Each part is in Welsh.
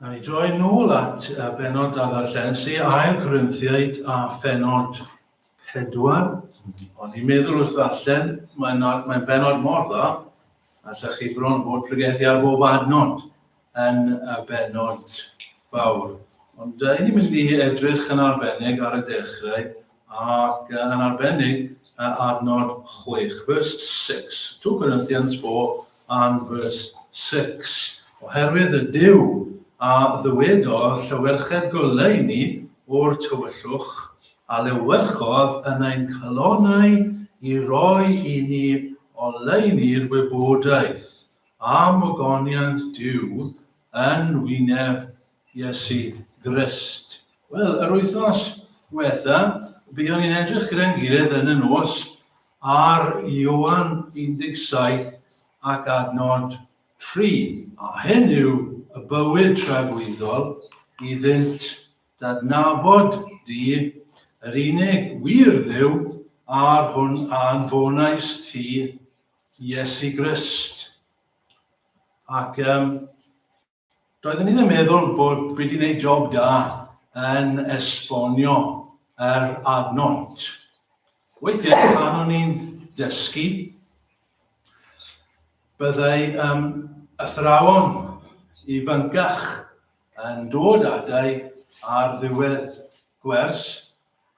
A ni droi nôl at benod a ddarllen si ail Corinthiaid a phenod 4. Ond i'n meddwl wrth ddarllen, mae'n benod mor dda, allech chi bron bod pregethu ar bob adnod yn benod fawr. Ond ni'n mynd i edrych yn arbennig ar y dechrau, ac yn arbennig adnod 6, verse 6. 2 Corinthians 4 and verse 6. Oherwydd y Dduw a ddywedodd llawerched golau ni o'r tywyllwch a lewyrchodd yn ein calonau i roi i ni oleuni'r gwybodaeth am ogoniant Dduw yn wyneb Iesu Grist. Wel, yr wythnos diwetha, buon ni'n edrych gyda'n gilydd yn y nos ar Ioan 17 ac adnod 3. A hyn yw y bywyd tragwyddol iddynt dadnabod di yr unig wir Dduw a'r hwn anfonais ti Iesu Grist. Ac doeddwn i ddim meddwl bod fi wedi gwneud job da yn esbonio yr adnod. Weithiau pan o'n i'n dysgu, byddai athrawon ifancach yn dod adau ar ddiwedd gwers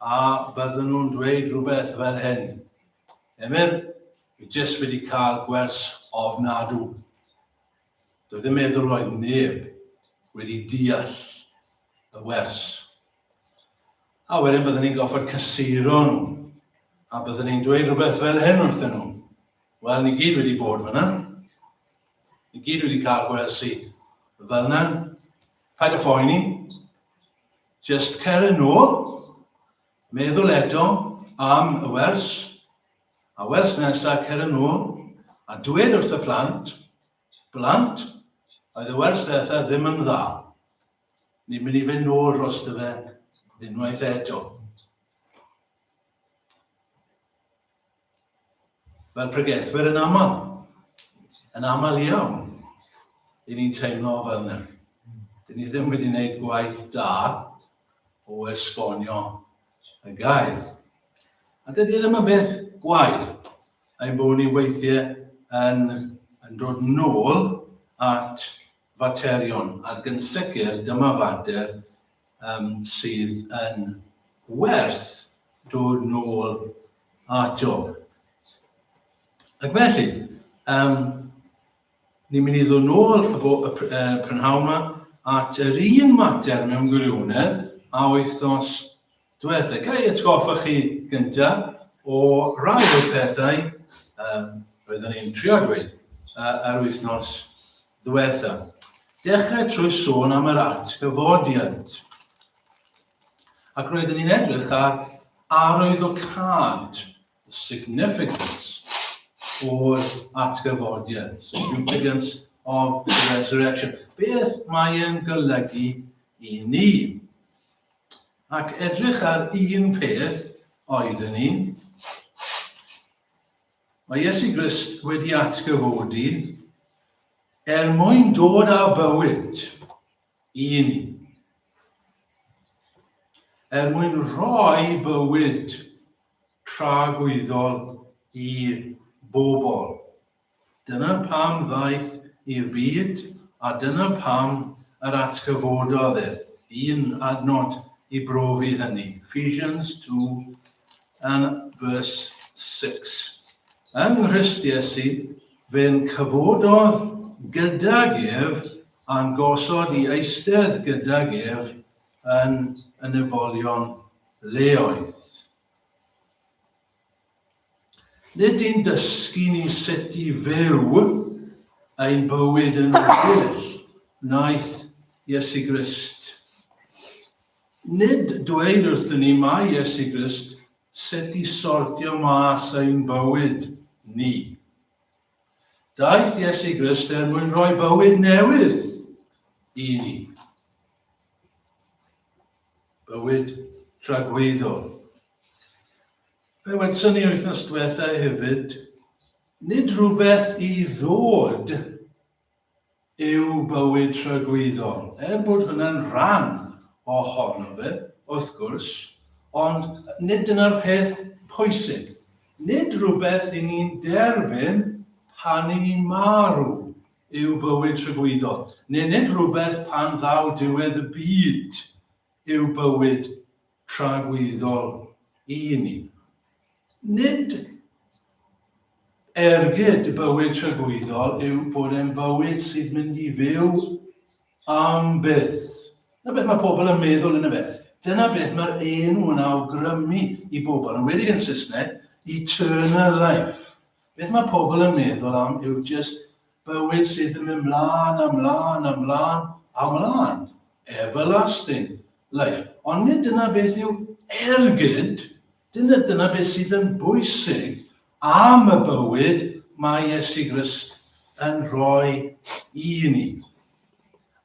a bydden nhw'n dweud rhywbeth fel hyn. Emyr, fi jyst wedi cael gwers ofnadw. Doedd ddim meddwl roedd neb wedi deall y wers. A wedyn bydden ni'n goffod cysuro nhw, a bydden ni'n dweud rhywbeth fel hyn wrthyn nhw. Wel, ni gyd wedi bod fyna. Ni gyd wedi cael gwersi fel yna. Paid y phoeni. Just cer yn ôl, meddwl eto am y wers, a wers nesaf cer yn ôl, a dweud wrth y blant, oedd y wers nesaf ddim yn dda. Ni'n mynd i fynd nôl dros dy fe unwaith eto. Fel pregethwyr yn aml iawn, i ni'n teimlo fel yna. Dyn ni ddim wedi gwneud gwaith da o esbonio y gair. A dydy ddim yn beth gwael ein bod ni weithiau yn dod nôl at faterion, ac yn sicr dyma fater sydd yn werth dod nôl ato. Ac felly, ni'n mynd i ddod nôl y prynhawn yma at yr un mater mewn gwirionedd a wythnos diwethaf. Gai atgoffa chi gyntaf o rai o'r pethau roedden ni'n trio dweud yr wythnos diwethaf. Dechrau trwy sôn am yr atgyfodiad. Ac roedden ni'n edrych ar arwyddocad, the significance o'r atgyfodiad, significance of the resurrection. Beth mae e'n golygu i ni? Ac edrych ar un peth oeddwn ni. Mae Iesu Grist wedi atgyfodi mwyn dod â bywyd i ni. Mwyn rhoi bywyd tragwyddol i bobl. Dyna pam ddaeth i'r byd, a dyna pam yr atgyfododd e. Un adnod i brofi hynny. Ephesians 2 and verse 6. Yng Nghrist Iesu, fe'n cyfododd gydag ef a'n gosod i eistedd gydag ef yn ynyfolion leoedd. Nid i'n dysgu ni sut i fyw ein bywyd yn hyll, wnaeth Iesu Grist. Nid dweud wrthyn ni mae Iesu Grist sut i sortio mas ein bywyd ni. Daeth Iesu Grist mwyn rhoi bywyd newydd i ni. Bywyd tragweddol. Fe wedson ni wythnos diwethaf hefyd, nid rhywbeth i ddod yw bywyd tragweddol. Bod hwnna'n rhan ohono fe, wrth gwrs, ond nid dyna'r peth pwysig. Nid rhywbeth i ni'n derbyn pan i ni'n marw yw bywyd tragweddol. Nid rhywbeth pan ddaw diwedd y byd yw bywyd tragweddol i ni. Nid ergyd y bywyd tragweddol yw bod e'n bywyd sydd mynd i fyw am byth. Dyna beth mae pobl yn meddwl yna fe. Dyna beth mae'r enw yn awgrymu i bobl, yn wedi yn Saesneg, eternal life. Beth mae pobl yn meddwl am yw just bywyd sydd yn mynd ymlaen. Everlasting life. Ond nid dyna beth yw ergyd, dyna beth sydd yn bwysig am y bywyd mae Iesu Grist yn rhoi i ni.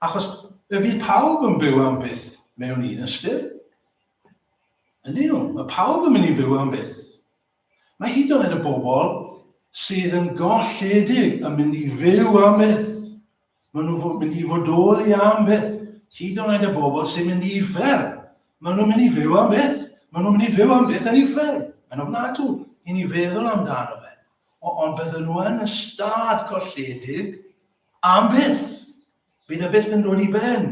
Achos y fydd pawb yn byw am byth mewn un ystyr. Yndyn nhw, mae pawb yn mynd i fyw am byth. Mae hyd yn oed y bobl sydd yn golledig yn mynd i fyw am byth. Maen nhw'n mynd i fodoli am byth. Hyd yn oed y bobl sy'n mynd i uffern. Maen nhw'n mynd i fyw am byth. Maen nhw'n mynd i fyw am byth yn uffern. Yn ofnadw, i ni feddwl amdano fe. Ond bydden nhw yn ystad golledig am byth. Bydd y byth yn dod i ben.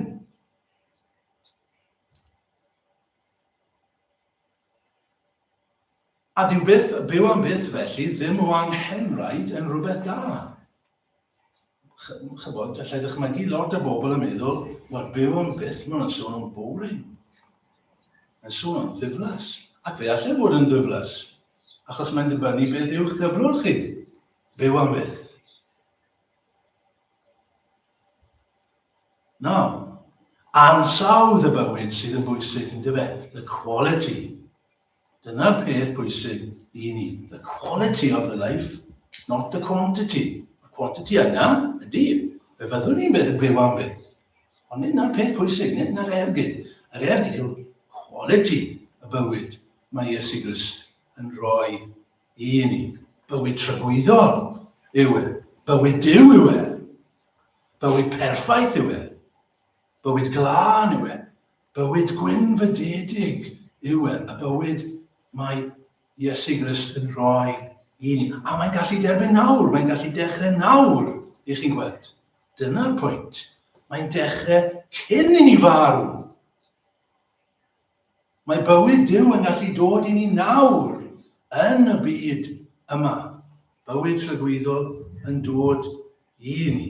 A dyw byw am byth felly ddim o anghenraid yn rhywbeth da. Chybod, allai ddychmygu lot o bobl yn meddwl, bod byw am byth, mae'n sôn yn boring. Yn sôn yn ddiflas. Ac fe allai fod yn ddiflas. Achos mae'n dibynnu beth yw'ch gyflwr chi. Byw am byth. No. Ansawdd y bywyd sydd yn bwysig yn dyfe. The quality. Dyna'r peth bwysig i ni. The quality of the life, not the quantity. Y quantity yna, ydy. Fe fyddwn ni'n byw am byth. Ond nid na'r peth bwysig, nid na'r ergyd. Yr ergyd yw'r quality y bywyd mae Iesu Grist yn rhoi i ni. Bywyd tragweddol yw e. Bywyd Dduw yw e. Bywyd perffaith yw e. Bywyd glân yw e. Bywyd gwynfydedig yw e. Y bywyd mae Iesu Grist yn rhoi i ni. A mae'n gallu derbyn nawr. Mae'n gallu dechrau nawr. I chi'n gweld. Dyna'r pwynt. Mae'n dechrau cyn i ni farw. Mae bywyd Dduw yn gallu dod i ni nawr yn y byd yma. Bywyd tragweddol yn dod i ni.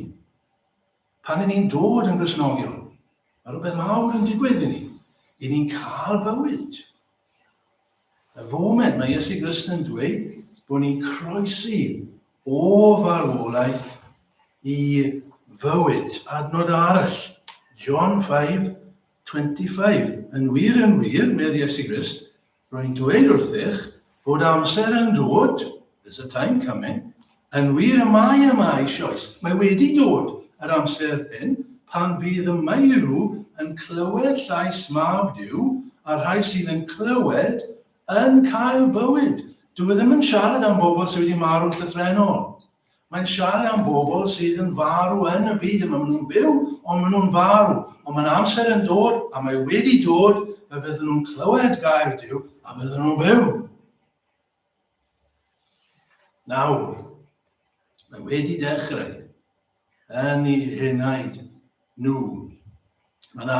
Pan ni'n dod yn Gristnogion, mae rhywbeth mawr yn digwydd i ni. I ni'n cael bywyd. Y foment mae Iesu Grist yn dweud bod ni'n croesi o farwolaeth i fywyd. Adnod arall, John 5:25. Yn wir, medde Iesu Grist, rwy'n dweud wrthych bod amser yn dod, there's a time coming, yn wir y mae yma eisoes. Mae wedi dod yr amser hyn, pan fydd y meirw yn clywed llais mab Dduw, a rhai sydd yn clywed yn cael bywyd. Dwi ddim yn siarad am bobl sydd wedi marw'n llythrenol. Mae'n siarad am bobl sydd yn farw yn y byd yma. Maen nhw'n byw, ond maen nhw'n farw. Ond mae'n amser yn dod, a mae wedi dod, a bydden nhw'n clywed gair Dduw, a bydden nhw'n byw. Nawr, mae wedi dechrau yn eu henaid nhw. Mae yna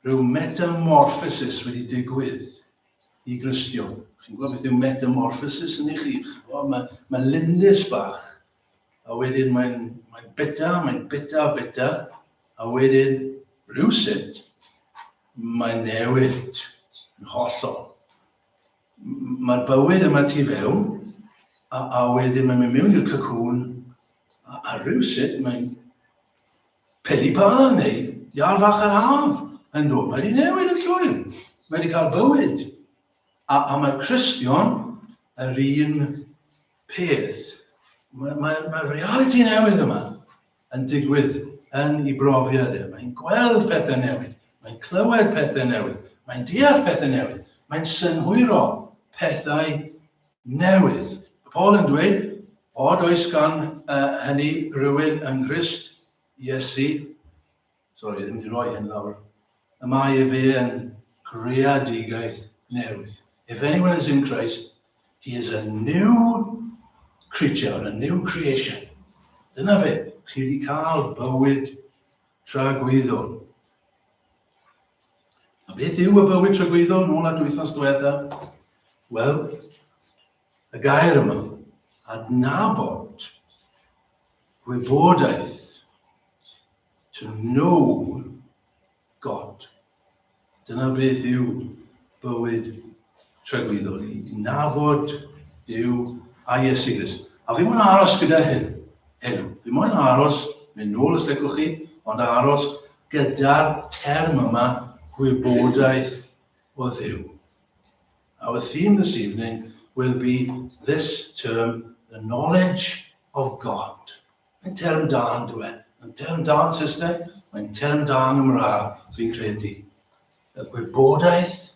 rhyw metamorphosis wedi digwydd i Gristio. Chi'n gwybod beth yw metamorphosis yn eich chi? Mae lindys bach, a wedyn mae'n bita, a wedyn rhywsut mae'n newid yn hollol. Mae'r bywyd yma tu fewn, a wedyn mae'n mynd mewn i'r cacwn, a rhywsut mae'n pelipala neu iar fach ar haf yn dod. Mae wedi newid yn llwyr. Mae wedi cael bywyd. A mae'r Cristion yr un peth. Mae'r reality newydd yma yn digwydd yn ei brofiadau. Mae'n gweld pethau newydd. Mae'n clywed pethau newydd. Mae'n deall pethau newydd. Mae'n synhwyro pethau newydd. Paul yn dweud, oes gan hynny rhywun yn Grist, Iesu, ddim wedi rhoi hyn lawr, y mae e fe yn greadigaeth newydd. If anyone is in Christ, he is a new creature, a new creation. Dyna fe, chi wedi cael bywyd tragwyddol. A beth yw y bywyd tragwyddol nôl at wythnos diwetha? Wel, y gair yma, adnabod, gwybodaeth, to know God. Dyna beth yw bywyd tragwyddol, i nabod Dduw a Iesu Grist. A fi moyn aros gyda hyn. Fi moyn aros, mynd nôl os licwch chi, ond aros gyda'r term yma, gwybodaeth o Dduw. Our theme this evening will be this term, the knowledge of God. Mae'n term da yn dwi. Mae'n term da yn Saesneg, mae'n term da yn Gymraeg, fi'n credu. Y gwybodaeth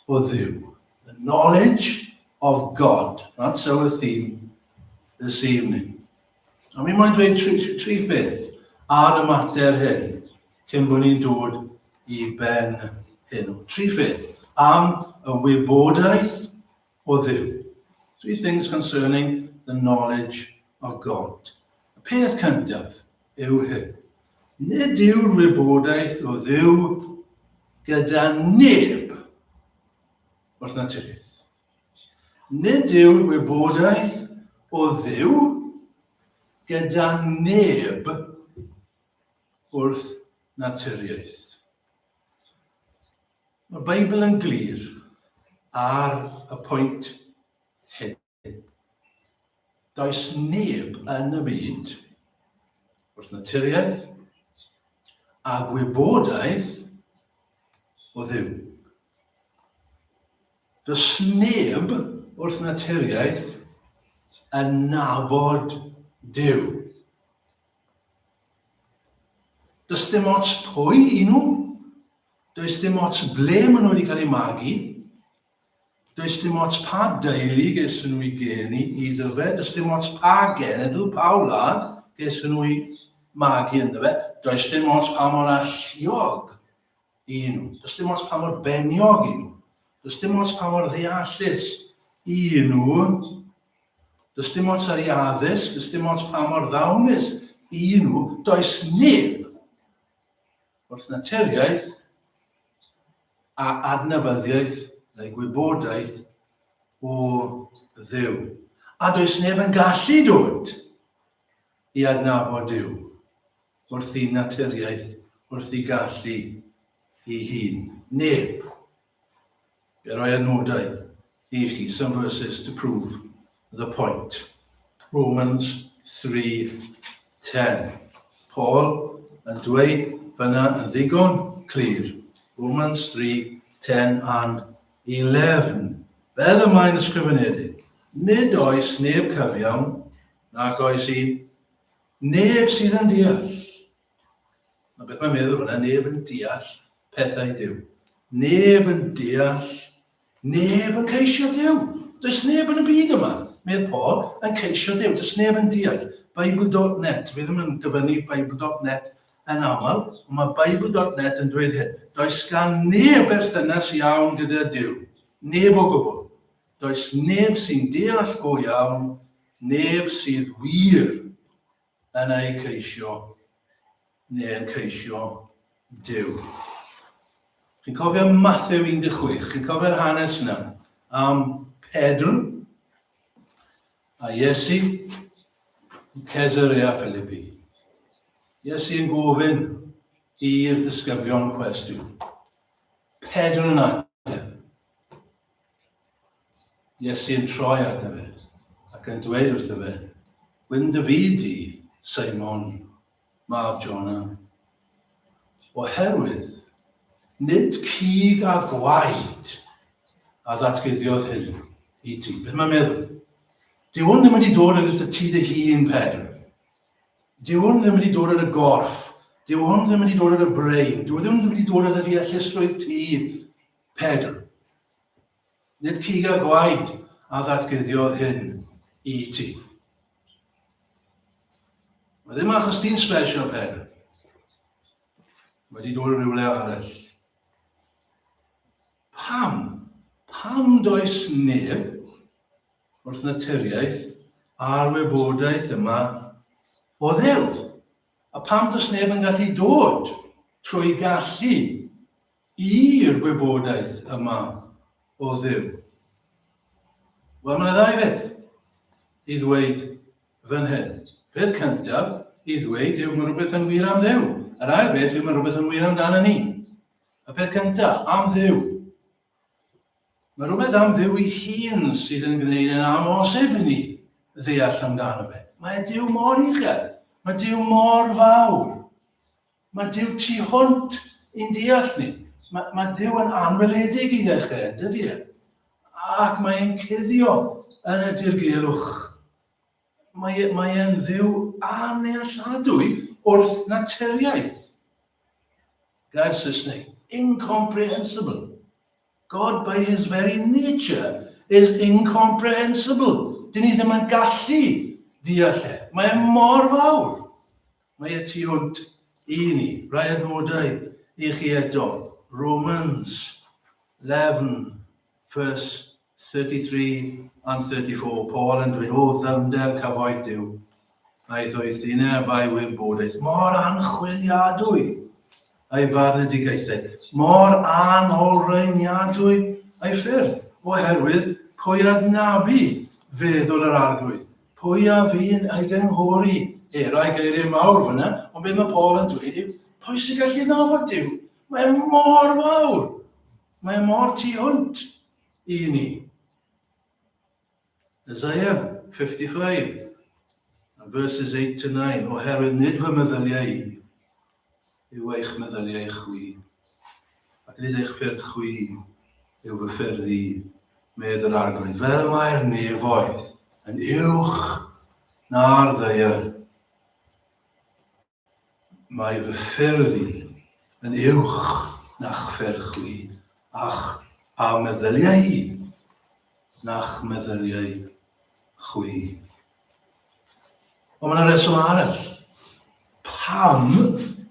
o Dduw. The knowledge of God. That's our theme this evening. A mi moyn dweud tri pheth ar y mater hyn, cyn bod ni'n dod i ben hyn. Tri pheth am y wybodaeth o Dduw. Three things concerning the knowledge of God. Y peth cyntaf yw hyn. Nid yw'r wybodaeth o Dduw gyda neb wrth naturiaeth. Nid yw'r wybodaeth o Dduw gyda neb wrth naturiaeth. Mae'r Beibl yn glir ar y pwynt hyn. Does neb yn y byd wrth naturiaeth a gwybodaeth o Dduw. Does neb wrth naturiaeth yn nabod Dduw. Does dim ots pwy i nhw. Does dim ots ble maen nhw wedi cael eu magu. Does dim ots pa deulu ges nhw I geni iddo fe. Does dim ots pa genedl, pa wlad ges nhw I magu ynddo fe. Does dim ots pa mor alluog I nhw. Does dim ots pa mor beniog I nhw. Does dim ots pa mor ddeallus I nhw. Does dim ots ar ei addysg. Does dim ots pa mor ddawnus I nhw. Does neb wrth naturiaeth a adnabyddiaeth neu gwybodaeth o Dduw. A does neb yn gallu dod I adnabod Dduw wrth I naturiaeth, wrth I gallu I hun. Neb. Fe roi adnodau I chi, some verses to prove the point. Romans 3:10. Paul yn dweud fyna yn ddigon clir. Romans 3:10 and 11. Fel y mae'n ysgrifenedig, nid oes neb cyfiawn, nac oes I, neb sydd yn deall. Na beth mae'n meddwl fyna, neb yn deall pethau Dduw. Neb yn deall, neb yn ceisio Dduw. Does neb yn y byd yma, medd Paul, yn ceisio Dduw. Does neb yn deall. Bible.net, fi ddim yn dyfynnu Bible.net yn aml, ond mae Bible.net yn dweud hyn. Does gan neb berthynas iawn gyda Dduw. Neb o gwbl. Does neb sy'n deall go iawn, neb sydd wir yn ei ceisio, neu yn ceisio Dduw. Chi'n cofio Mathew 16, chi'n cofio'r hanes yna am Pedr a Iesu Caesarea Philippi. Iesu yn gofyn i'r disgyblion cwestiwn. Pedr yn ateb. Iesu yn troi ato fe ac yn dweud wrtho fe, Gwyn dy fi di, Simon, mab Jona, oherwydd nid cig a gwaed a ddatguddiodd hyn I ti. Beth mae'n meddwl? Dyw hwn ddim wedi dod yn wrth y ti dy hun, Pedr. Dyw hwn ddim wedi dod yn y gorff. Dyw hwn ddim wedi dod yn y brain. Dyw hwn ddim wedi dod yn y ddeallusrwydd ti, Pedr. Nid cig a gwaed a ddatguddiodd hyn I ti. Mae ddim achos ti'n special, Pedr. wedi dod o rywle arall. Pam does neb wrth naturiaeth a'r wybodaeth yma o Dduw? A pam does neb yn gallu dod trwy gallu i'r wybodaeth yma o Dduw? Wel, mae'n ddau beth i ddweud fan hyn. Peth cyntaf i ddweud yw mae rhywbeth yn wir am Dduw. Yr ail beth yw mae rhywbeth yn wir amdano ni. Y peth cyntaf, am Dduw. Mae rhywbeth am Dduw ei hun sydd yn gwneud yn amosib i ni ddeall amdano fe. Mae Dduw mor uchel. Mae Dduw mor fawr. Mae Dduw tu hwnt i'n deall ni. Mae Dduw yn anweledig i ddechrau, dydy e? Ac mae'n cuddio yn y dirgelwch. Mae'n Dduw anealladwy wrth naturiaeth. Gair Saesneg, incomprehensible. God, by his very nature, is incomprehensible. Dyn ni ddim yn gallu deall e. Mae'n mor fawr. Mae tu hwnt i ni. Rai adnodau i chi eto. Romans 11, verse 33 and 34. Paul yn dweud, o ddyfnder cyfoeth Duw. A'i ddoethyneb a'i wybodaeth. Mor anchwiliadwy a'i farnedigaethau. Mor anolreiniadwy a'i ffyrdd. Oherwydd pwy adnabu feddwl yr arglwydd. Pwy a fi'n ei gynghori. Rai geiriau mawr fyna, ond beth mae Paul yn dweud yw, pwy sy'n gallu nabod Duw? Mae'n mor fawr. Mae'n mor tu hwnt i ni. Isaiah 55, verses 8 to 9. Oherwydd nid fy meddyliau i, yw eich meddyliau chwi. Ac nid eich ffyrdd chwi yw fy ffyrdd i, medd yr arglwydd. Fel mae'r nefoedd yn uwch na'r ddaear. Mae fy ffyrdd i yn uwch na'ch ffyrdd chwi, a meddyliau i na'ch meddyliau chwi. Ond mae'n reswm arall. Pam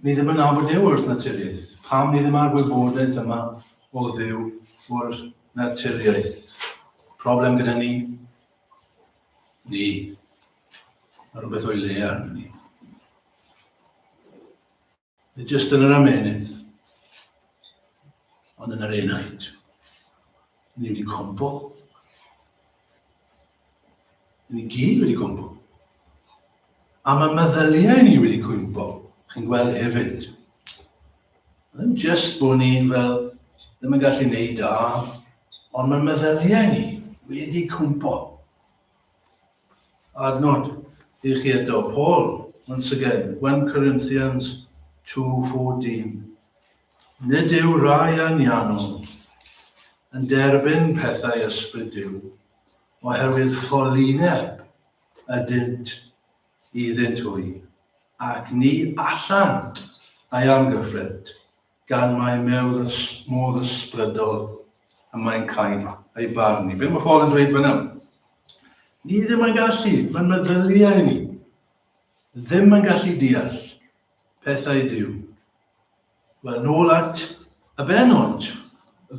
ni ddim yn nabod Duw wrth naturiaeth? Pam ni ddim ar wybodaeth yma o Dduw wrth naturiaeth? Problem gyda ni? Ni. Mae rhywbeth o'i le arno ni. Nid jyst yn yr ymenydd, ond yn yr enaid. Ni wedi cwmpo. Ni gyd wedi cwmpo. A mae meddyliau ni wedi cwmpo. Chi'n gweld hefyd. Ddim jyst bod ni'n fel ddim yn gallu gwneud da, ond mae meddyliau ni wedi cwmpo. Adnod i chi eto, Paul, once again, 1 Corinthians 2:14. Nid yw rai anianol yn derbyn pethau ysbryd Duw, oherwydd ffolineb ydynt iddynt hwy, ac ni allant ei amgyffred, gan mae modd ysbrydol a mae'n cael ei barnu. Be mae Paul yn dweud fyna? Ni ddim yn gallu, mae'n meddyliau ni, ddim yn gallu deall pethau Duw. Wel, nôl at y benod,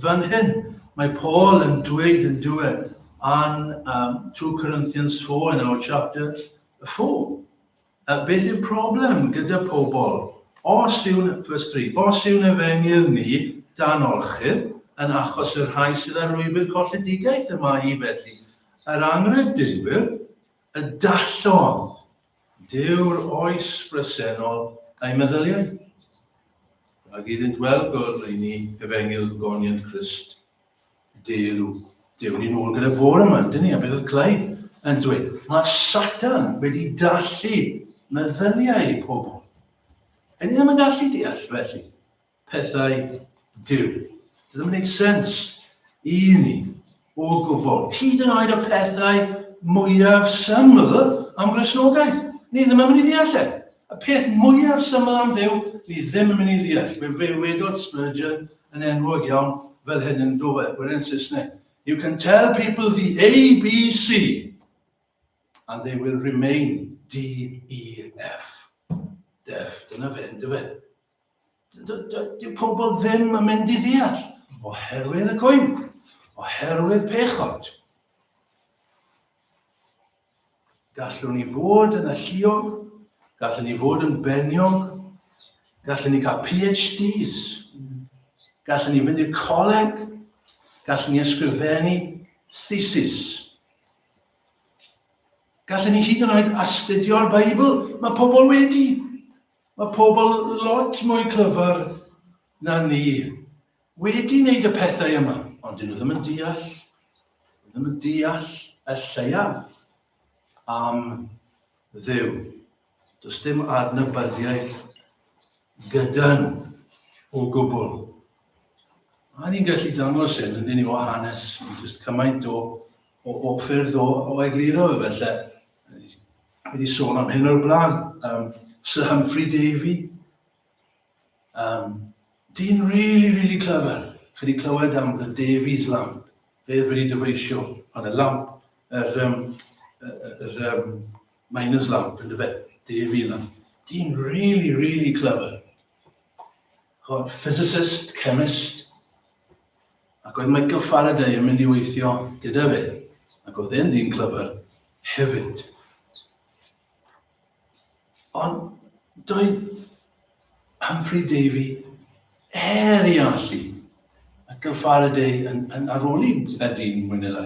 fan hyn, mae Paul yn dweud yn diwedd an 2 Corinthians 4 in our chapter 4. Beth yw'r problem gyda pobl? Os yw'n, verse 3, os yw'n efengyl ni dan orchydd, yn achos yr rhai sydd ar rwybydd colledigaeth yma hi felly. Yr angredilwyr, y dallodd Dyw'r oes bresennol a'i meddyliau. Ac iddynt weld gwrdd i ni efengyl goniant Christ Dduw. Dewn ni nôl gyda bore yma, dyn ni, a beth oedd Clyde yn dweud. Mae Satan wedi dallu meddyliau pobl. A ni ddim yn gallu deall felly pethau Duw. Does ddim yn gwneud sens i ni o gwbl. Hyd yn oed y pethau mwyaf syml am Gristnogaeth. Ni ddim yn mynd i ddeall e. Y peth mwyaf syml am Dduw, ni ddim yn mynd i ddeall. Fe wedodd Spurgeon yn enwog iawn fel hyn yn dod, yn Saesneg. You can tell people the ABC, and they will remain D-E-F. Deaf, dyna fe, ynddo fe. Dyw pobl ddim yn mynd I ddeall oherwydd y cwym, oherwydd pechod. Gallwn ni fod yn alluog, gallwn ni fod yn beniog, gallwn ni cael PhDs, gallwn ni fynd i'r coleg, gallwn ni ysgrifennu thesis. Gallwn ni hyd yn oed astudio'r Beibl. Mae pobl wedi. Mae pobl lot mwy clyfar na ni wedi wneud y pethau yma, ond dyn nhw ddim yn deall. Ddim yn deall y lleiaf am Dduw. Does dim adnabyddiaeth gyda nhw o gwbl. A ni'n gallu dangos hyn, yn ni o hanes, just cymaint o ffyrdd o egluro felly. Wedi sôn am hyn o'r blaen. Sir Humphrey Davy. Dyn really clever. Chi wedi clywed am the Davies lamp. Fe wedi dyfeisio yn y lamp, miner's lamp, yn dyfe, Davy lamp. Dyn really clever. Physicist, chemist. Ac oedd Michael Faraday yn mynd I weithio gyda fe. Ac oedd e'n dyn clever hefyd. Ond doedd Humphrey Davy I allu. Michael Faraday yn aroli y dyn mwy neu lai.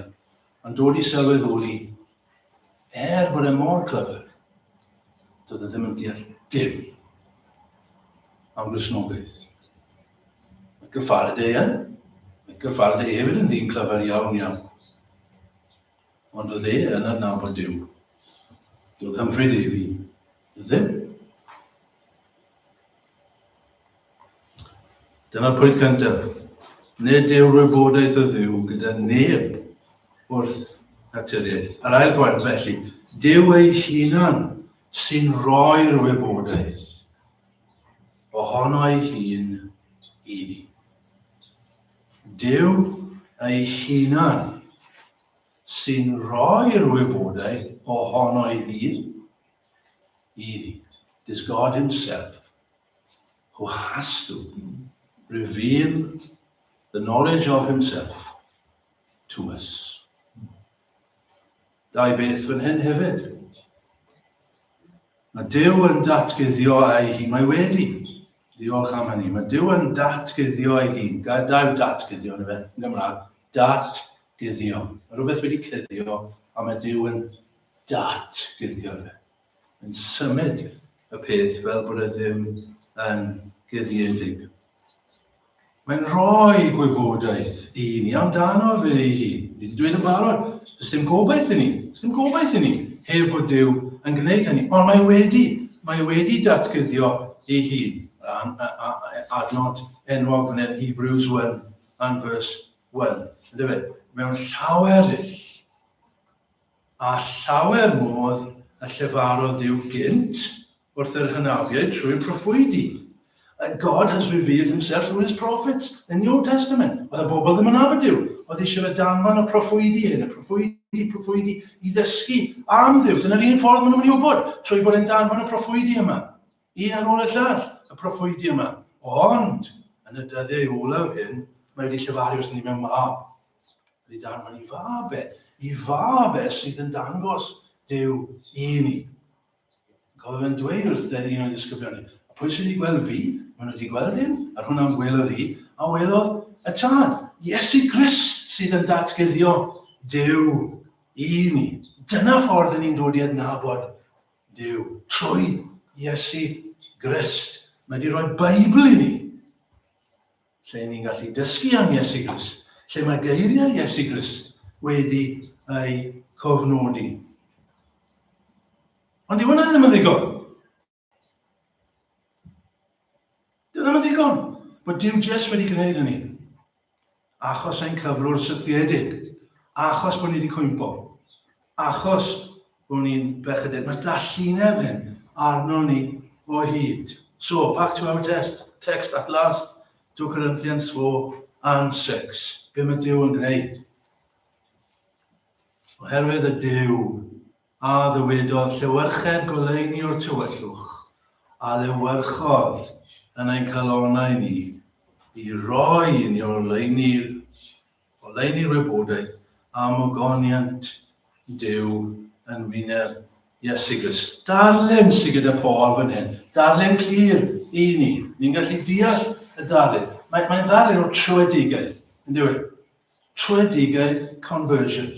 Ond dod I sylweddoli bod e mor clever. Doedd e ddim yn deall dim am Gristnogaeth. Michael Faraday Michael Faraday hefyd yn dyn clever iawn. Ond oedd e yn adnabod Dduw. Doedd Humphrey Davy ddim. Dyna'r pwynt cyntaf. Nid yw wybodaeth y Dduw gyda neb wrth naturiaeth. Yr ail pwynt felly, Dduw ei hunan sy'n rhoi'r wybodaeth ohono ei hun I ni. Dduw ei hunan sy'n rhoi'r wybodaeth ohono ei hun I ni. It is God himself who has to reveal the knowledge of himself to us. Dau beth fan hyn hefyd. Mae Dduw yn datguddio ei hun. Mae wedi. Diolch am hynny. Mae Dduw yn datguddio ei hun. Gael dau datguddio yn y fe. Yn Gymraeg. Datguddio. Mae rhywbeth wedi cuddio, a mae Dduw yn datguddio fe. Yn symud y peth fel bod e ddim yn guddiedig. Mae'n rhoi gwybodaeth I ni amdano fe ei hun. Ni wedi dweud yn barod, does dim gobaith I ni. Does dim gobaith I ni, heb fod Dduw yn gwneud hynny. Ond mae wedi datguddio ei hun. Adnod enwog fan hyn, Hebrews 1 and verse 1. Mewn llawer dull, a llawer modd y llefarodd Dduw gynt wrth yr hynafiaid trwy'r proffwydi. God has revealed himself through his prophets in the Old Testament. Oedd y bobl ddim yn nabod Dduw. Oedd eisiau fe danfon y proffwydi hyn, y proffwydi I ddysgu am Dduw. Dyna'r un ffordd maen nhw'n mynd I wybod, trwy bod e'n danfon y proffwydi yma. Un ar ôl y llall, y proffwydi yma. Ond, yn y dyddiau olaf hyn, mae wedi llefaru wrth ni mewn mab. Wedi danfon I fabe sydd yn dangos Dduw I ni. Cofio fe'n dweud wrth un o'i ddisgyblion ni, pwy sydd wedi gweld fi? Maen nhw wedi gweld hyn, ar hwnna'n gwelodd hi, a welodd y tad. Iesu Grist sydd yn datguddio Dduw I ni. Dyna ffordd ni'n dod I adnabod Dduw. Trwy Iesu Grist. Mae wedi rhoi Beibl I ni. Lle ni'n gallu dysgu am Iesu Grist. Lle mae geiriau Iesu Grist wedi ei cofnodi. Ond dyw hwnna ddim yn ddigon. Dyw ddim yn ddigon. Bod Dduw jes wedi gwneud hynny. Achos ein cyflwr sythiedig. Achos bod ni wedi cwympo. Achos bod ni'n bechyded. Mae'r dallineb hyn arno ni o hyd. So, back to our text at last. 2 Corinthians 4 and 6. Be mae Dduw yn gwneud? Oherwydd y Dduw a ddywedodd llewyrched goleuni o'r tywyllwch a lewyrchodd yn ein calonau ni I roi ni o leini'r wybodaeth am ogoniant Dduw yn wyneb Iesu Grist. Darlun sydd gyda Paul fan hyn. Darlun clir I ni. Ni'n gallu deall y darlun. Mae'n darlun o trwydigaeth. Trwydigaeth conversion.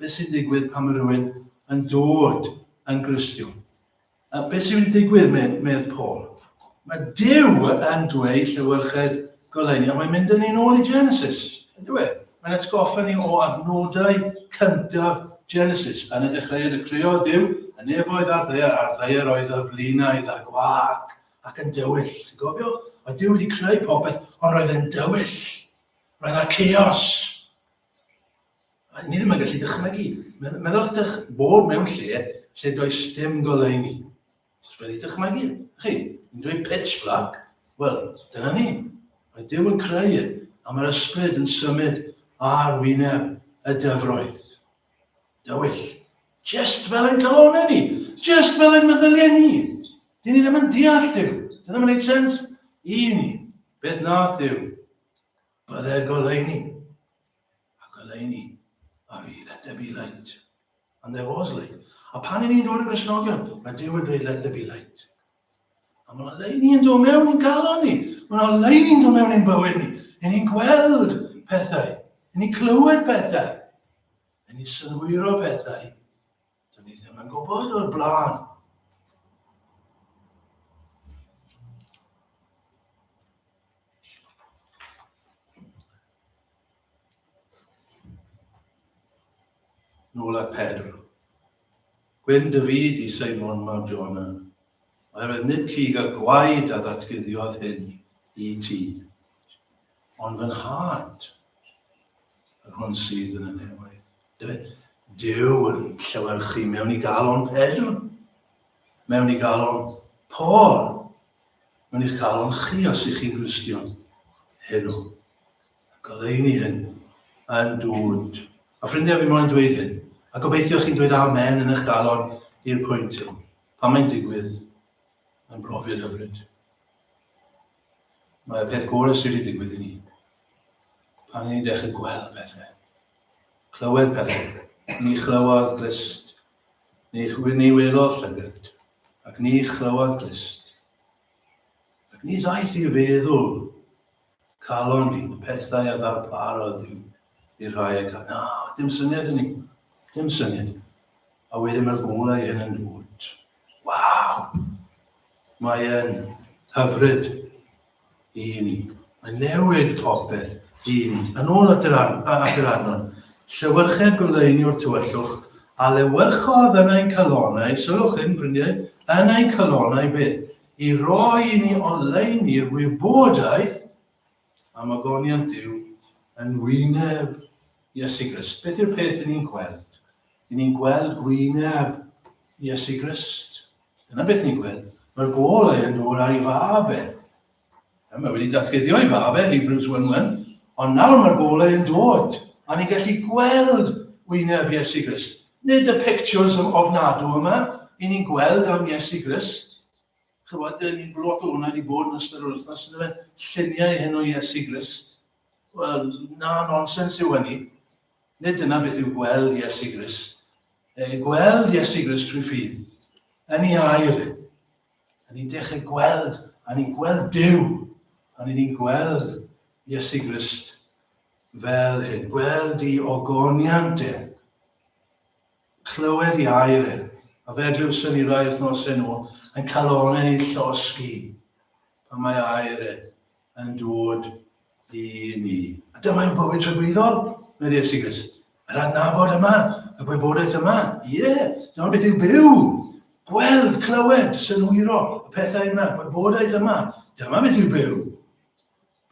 Beth sy'n digwydd pan mae rhywun yn dod yn Gristion. Beth sy'n digwydd, medd Paul? Mae Dduw yn dweud llywyrchedd goleini, a mae'n mynd yn un ôl I Genesis. Mae'n atgoffa ni o adnodau cyntaf Genesis. Yn y dechreuad y creu Dduw, y nefoedd ar ddaear oedd y flinaidd a gwag ac yn dywyll. Ti'n gofio? Oedd Dduw wedi creu popeth, ond roedd yn dywyll. Roedd y chaos. Ni ddim yn gallu dychmygu. Meddylch bod mewn lle does dim goleini. Fel I dychmygu. Ni'n dweud pitch black. Wel, dyna ni. Mae Dduw yn creu, a mae'r ysbryd yn symud ar wyneb y dyfroedd. Dywyll. Just fel yn calonau ni. Just fel yn meddyliau ni. Dyn ni ddim yn deall Dduw. Dyna ddim yn gwneud sens I ni. Beth nath Dduw? Byddai'r goleini. A goleini. A fi, let there be light. And there was light. A pan ni'n dod yn Gristnogion, mae Dduw yn dweud let there be light. A mae leini yn dod mewn i'n galon ni. Mae leini yn dod mewn i'n bywyd ni. I ni'n gweld pethau. I ni'n clywed pethau. I ni'n synhwyro pethau. Dyn ni ddim yn gwybod o'r blaen. Nôl at Pedr. Gwyn David I Seimon mab Jona. Oherwydd nid cig a gwaed a ddatguddiodd hyn I ti. Ond fy nhad, yr hwn sydd yn y newydd. Dduw yn llywyrchu mewn I galon Pedr. Mewn I galon Paul. Mewn I'ch galon chi os ych chi'n Gristion. Heno. Goleini hyn yn dod. A ffrindiau fi moyn dweud hyn. A gobeithio chi'n dweud amen yn eich galon i'r pwynt hyn. Pan mae'n digwydd yn brofiad hyfryd. Mae'r peth gorau sydd wedi digwydd I ni. Pan ni'n dechrau gweld pethau. Clywed pethau. Ni chlywed glist. Ni welodd llygad. Ac ni chlywed glist. Ac ni ddaeth I feddwl calon ni, y pethau a ddarparodd Dduw i'r rhai ac na, dim syniad yn ni. Dim syniad. A wedyn mae'r golau hyn yn dod. Waw! Mae'n hyfryd I ni. Mae'n newid popeth I ni. Yn ôl at yr adnon, llywyrchedd goleini o'r tywyllwch, a lewyrchodd yn ein calonau, sylwch hyn, ffrindiau, yn ein calonau beth? I roi ni o leini'r wybodaeth am ogoniant Dduw yn wyneb Iesu Grist. Beth yw'r peth I ni'n gweld? I ni'n gweld gwyneb Iesu Grist. Dyna beth ni'n gweld. Mae'r golau yn dod ar ei fabe. Mae wedi datgyddio ei fabe, Hebrews 1:1, ond nawr mae'r golau yn dod. A ni'n gallu gweld wyneb Iesu Grist. Nid y pictures ofnadw yma, I ni'n gweld am Iesu Grist. Chybod, ni'n lot o hwnna wedi bod yn ystod o'r wythnos, lluniau hyn o Iesu Grist. Wel, na nonsens yw hynny. Nid dyna beth yw gweld Iesu Grist. Gweld Iesu Grist trwy ffydd. Yn ei air. A ni'n dechrau gweld. A ni'n gweld Dduw. A ni'n gweld Iesu Grist fel hyn. Gweld I ogoniant e. Clywed I air e. A fe glywson I rai wythnosau nhw yn calonau ni'n llosgi. Pan mae air e yn dod I ni. A dyma yw'n bywyd trygwyddol, med Iesu Grist. Yr adnabod yma, y gwybodaeth yma. Dyma beth yw byw. Gweld, clywed, synhwyro, y pethau yma, gwybodaeth yma. Dyma beth yw byw.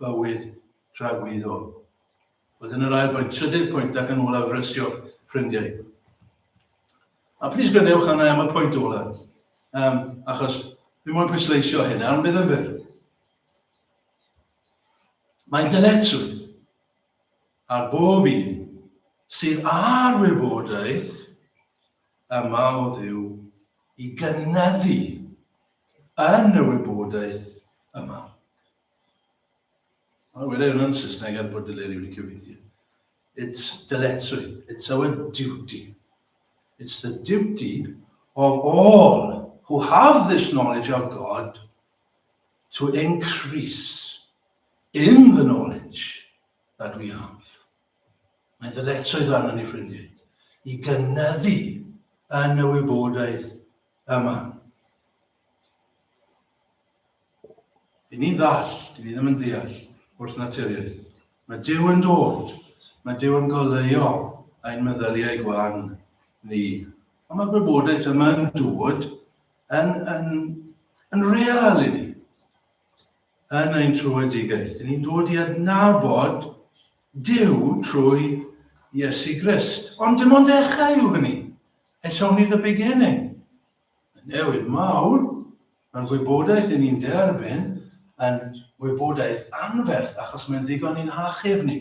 Bywyd trygwyddol. Wel, yn yr ail pwynt, trydydd pwynt ac yn ola frysio ffrindiau. A plis gryndewch yna am y pwynt ola. Achos, fi moyn pwysleisio hynna, ond bydd yn fyr. Mae'n dyletswydd ar bob un sydd ar wybodaeth yma o Dduw I gynyddu yn y wybodaeth yma. Wedi hwnna'n Saesneg bod Deleri wedi cyfeithio. It's dyletswydd. It's our duty. It's the duty of all who have this knowledge of God to increase in the knowledge that we have. Mae ddyletswydd arno ni, ffrindiau, I gynyddu yn y wybodaeth yma. I ni'n ddall, i ni ddim yn deall wrth naturiaeth. Mae Duw yn dod, mae Duw yn goleuo ein meddyliau gwan ni. Ond mae'r gwybodaeth yma yn dod yn real I ni. Yn ein trwydigaeth. Ni'n dod I adnabod Duw trwy Iesu Grist. Ond dim ond dechrau yw hynny. It's only the beginning. Newid mawr, mae'n gwybodaeth I ni'n derbyn yn wybodaeth anferth, achos mae'n ddigon i'n hachub ni.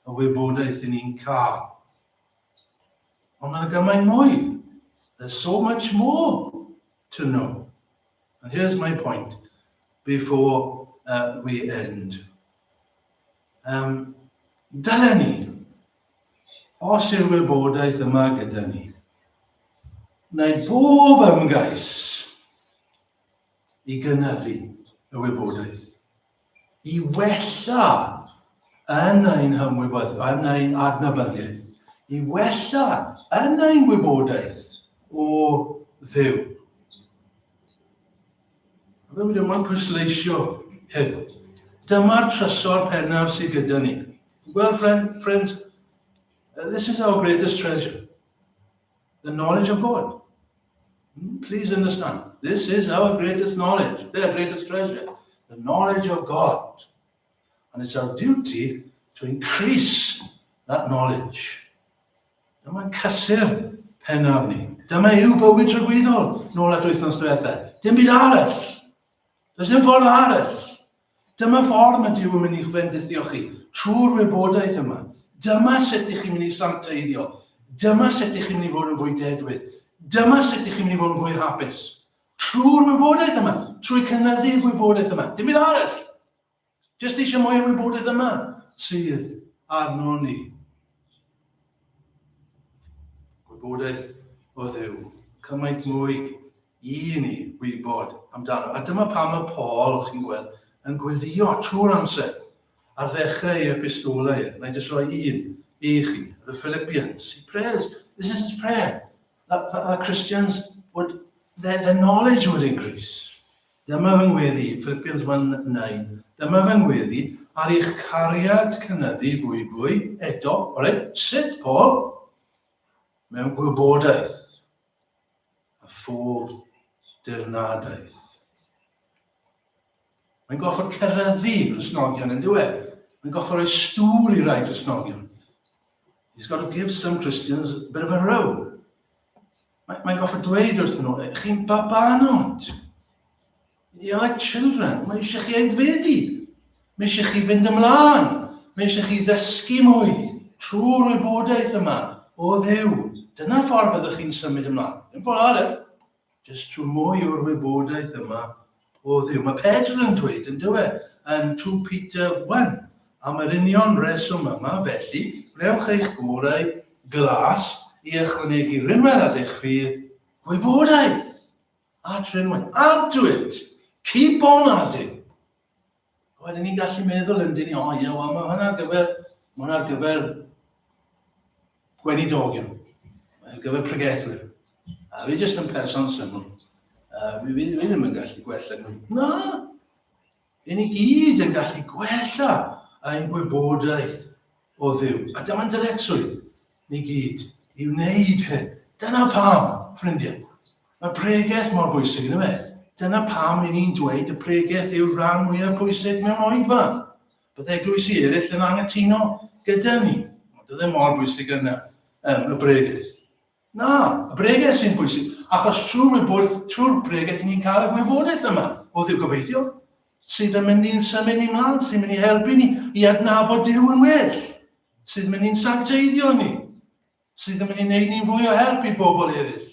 Y wybodaeth I ni'n cael. Ond mae'n gymaint mwy. There's so much more to know. And here's my point before we end. Dylen ni, os yw'r wybodaeth yma gyda ni, wneud bob ymgais I gynyddu y wybodaeth, I wella yn ein hymwybodaeth, yn ein adnabyddiaeth, I wella yn ein wybodaeth o Dduw. Fe mi dim ond pwysleisio hyn. Dyma'r trysor pennaf sydd gyda ni. Well, friends, this is our greatest treasure. The knowledge of God. Please understand. This is our greatest knowledge, their greatest treasure. The knowledge of God. And it's our duty to increase that knowledge. Dyma'n cysur pennaf ni. Dyma yw bywyd trygwyddol nôl at wythnos diwethaf. Dim byd arall. Does dim ffordd arall. Dyma ffordd mae Duw yn mynd i'ch bendithio chi trwy'r wybodaeth yma. Dyma sut I chi'n mynd I sancteiddio. Dyma sut I chi'n mynd I fod yn fwy dedwydd. Dyma sut I chi'n mynd I fod yn fwy hapus. Trwy'r wybodaeth yma. Trwy cynyddu'r wybodaeth yma. Dim byd arall. Just eisiau mwy o'r wybodaeth yma sydd arno ni. Gwybodaeth o Dduw. Cymaint mwy I ni wybod amdano. A dyma pam y Paul, chi'n gweld, yn gweddio trwy'r amser ar ddechrau epistolau. Na I just roi un I chi, the Philippians. He prays. This is his prayer. That Christians would, their knowledge would increase. Dyma fy ngweddi, Philippians 1:9. Dyma fy ngweddi ar eich cariad cynyddu fwy. Eto, alright, sut Paul? Mewn gwybodaeth a phob dirnadaeth. Mae'n goffod cyrryddu Cristnogion yn diwedd. Mae'n goffod rhoi stŵr I rai Cristnogion. He's got to give some Christians a bit of a row. Mae'n goffod dweud wrthyn nhw, chi'n babanod. You're like children. Mae eisiau chi aeddfedu. Mae eisiau chi fynd ymlaen. Mae eisiau chi ddysgu mwy trwy'r wybodaeth yma o Dduw. Dyna ffordd byddwch chi'n symud ymlaen. Dim ffordd arall. Just trwy mwy o'r wybodaeth yma o Dduw. Mae Pedr yn dweud yn diwedd yn 2 Peter 1. Am yr union reswm yma, felly, rewch eich gorau glas I ychwanegu rimwedd at eich ffydd gwybodaeth. At rimwedd. Add to it. Keep on adding. Wedyn ni'n gallu meddwl yn dyn ni, mae hwnna ar gyfer gweinidogion. Ar gyfer pregethwyr. A fi jyst yn person syml. Fi ddim yn gallu gwella nhw. Na! Fi ni gyd yn gallu gwella ein gwybodaeth o Dduw. A dyma'n dyletswydd ni gyd I wneud hyn. Dyna pam, ffrindiau. Mae pregeth mor bwysig yn y fe. Dyna pam I ni'n dweud y pregeth yw'r rhan mwyaf bwysig mewn oedfa. Bydd eglwys I eraill yn anghytuno gyda ni. Dyna ddim mor bwysig yn y pregeth. Na, y pregeth sy'n bwysig. Achos trwy'r pregeth ni'n cael y gwybodaeth yma. O Dduw gobeithio. Sydd yn mynd i'n symud ni mlaen. Sydd yn mynd I helpu ni I adnabod Duw yn well. Sydd yn mynd i'n sancteiddio ni. Sydd yn mynd I wneud ni'n fwy o help I bobl eraill.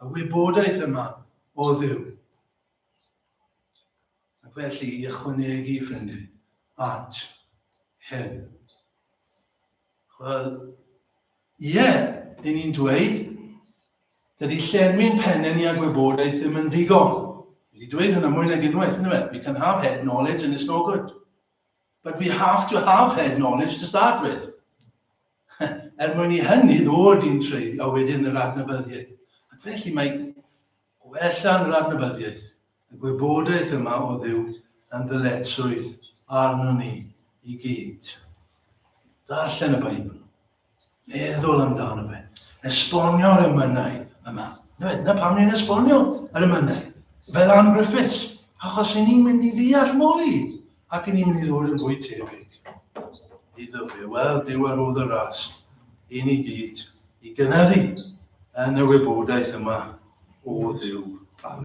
Y wybodaeth yma o Dduw. Ac felly I ychwanegu ffrindiau at hyn. Wel, ie, dyn ni'n dweud, dydy llenwi'n pennau ni a gwybodaeth ddim yn ddigon. Wedi dweud hynna mwy nag unwaith, ynddo fe? We can have head knowledge and it's no good. But we have to have head knowledge to start with. Mwyn i hynny ddod i'n treiddio a wedyn yr adnabyddiaeth. Ac felly mae gwella'n yr adnabyddiaeth, y gwybodaeth yma o Dduw yn ddyletswydd arno ni i gyd. Darllen y Beibl. Meddwl amdano fe. Esbonio ar y mynnau yma. Dyna pam ni'n esbonio ar y mynnau. Fel amgryffus. Achos i ni'n mynd i ddeall mwy. Ac i ni'n mynd i ddod yn fwy tebyg. Iddo fe, wel, Duw ar oedd y ras. I ni gyd, i gynyddu yn y wybodaeth yma o Dduw.